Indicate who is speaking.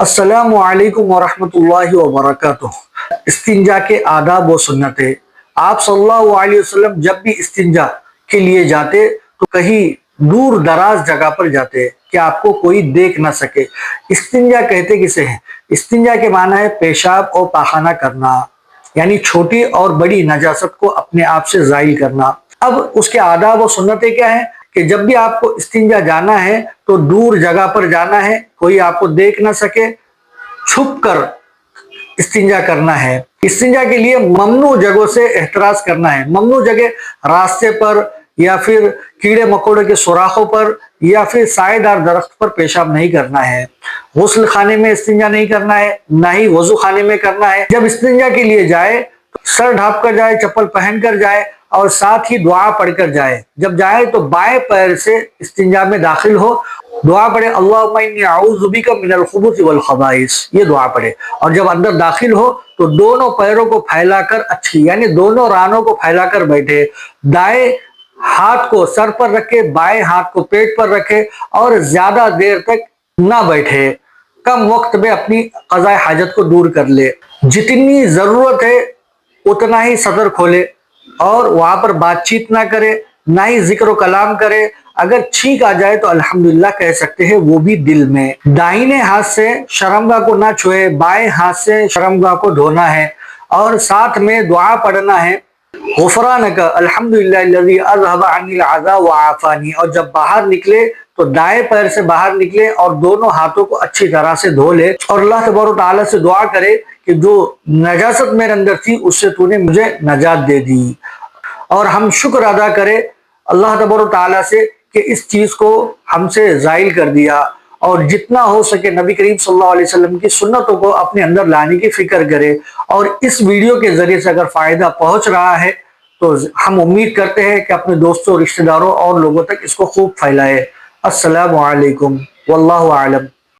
Speaker 1: अस्सलामु अलैकुम वरहमतुल्लाहि वबरकातुह। इस्तिंजा के आदाब व सुन्नतें। आप सल्लल्लाहु अलैहि वसल्लम जब भी इस्तिंजा के लिए जाते तो कहीं दूर दराज जगह पर जाते कि आपको कोई देख ना सके। इस्तिंजा कहते किसे हैं? इस्तिंजा के माना है पेशाब और पाखाना करना, यानी छोटी और बड़ी नजासत को अपने आप से जाहिल करना। अब उसके आदाब और सुन्नतें क्या है कि जब भी आपको इस्तिंजा जाना है तो दूर जगह पर जाना है, कोई आपको देख ना सके, छुप कर इस्तिंजा करना है। इस्तिंजा के लिए ममनू जगहों से एहतराज करना है। ममनू जगह रास्ते पर या फिर कीड़े मकोड़े के सुराखों पर या फिर सायेदार दरख्त पर पेशाब नहीं करना है। गुस्ल खाने में इस्तिंजा नहीं करना है, ना ही वजू खाने में करना है। जब इस्तिंजा के लिए जाए तो सर ढाँप कर जाए, चप्पल पहन कर जाए और साथ ही दुआ पढ़कर जाए। जब जाए तो बाएं पैर से इस्तिंजा में दाखिल हो, दुआ पढ़े अल्लाहुम्मा इन्नी अऊज़ु बिका मिनल खुबुथि वल खबाइस, ये दुआ पढ़े। और जब अंदर दाखिल हो तो दोनों पैरों को फैलाकर अच्छी यानी दोनों रानों को फैलाकर बैठे, दाएं हाथ को सर पर रखे, बाएं हाथ को पेट पर रखे और ज्यादा देर तक ना बैठे। कम वक्त में अपनी क़ज़ाए हाजत को दूर कर ले। जितनी जरूरत है उतना ही सदर खोले और वहां पर बातचीत ना करे, ना ही जिक्र कलाम करे। अगर छींक आ जाए तो अल्हम्दुलिल्लाह कह सकते हैं, वो भी दिल में। दाहिने हाथ से शर्मगाह को ना छुए, बाएं हाथ से शर्मगाह को धोना है और साथ में दुआ पढ़ना है गुफरानक अल्हम्दुलिल्लाहिल्लज़ी अज़हब अन्निल अज़ा व आफ़ानी। और जब बाहर निकले तो दाएं पैर से बाहर निकले और दोनों हाथों को अच्छी तरह से धो ले और अल्लाह तबारक तआला से दुआ करे कि जो नजासत मेरे अंदर थी उससे तूने मुझे नजात दे दी। और हम शुक्र अदा करें अल्लाह तबारक तआला से कि इस चीज को हमसे जाहिल कर दिया। और जितना हो सके नबी करीम सल्लल्लाहु अलैहि वसल्लम की सुन्नतों को अपने अंदर लाने की फिक्र करे। और इस वीडियो के जरिए से अगर फायदा पहुंच रहा है तो हम उम्मीद करते हैं कि अपने दोस्तों, रिश्तेदारों और लोगों तक इसको खूब फैलाए। अस्सलामु अलैकुम वल्लाहु आलम।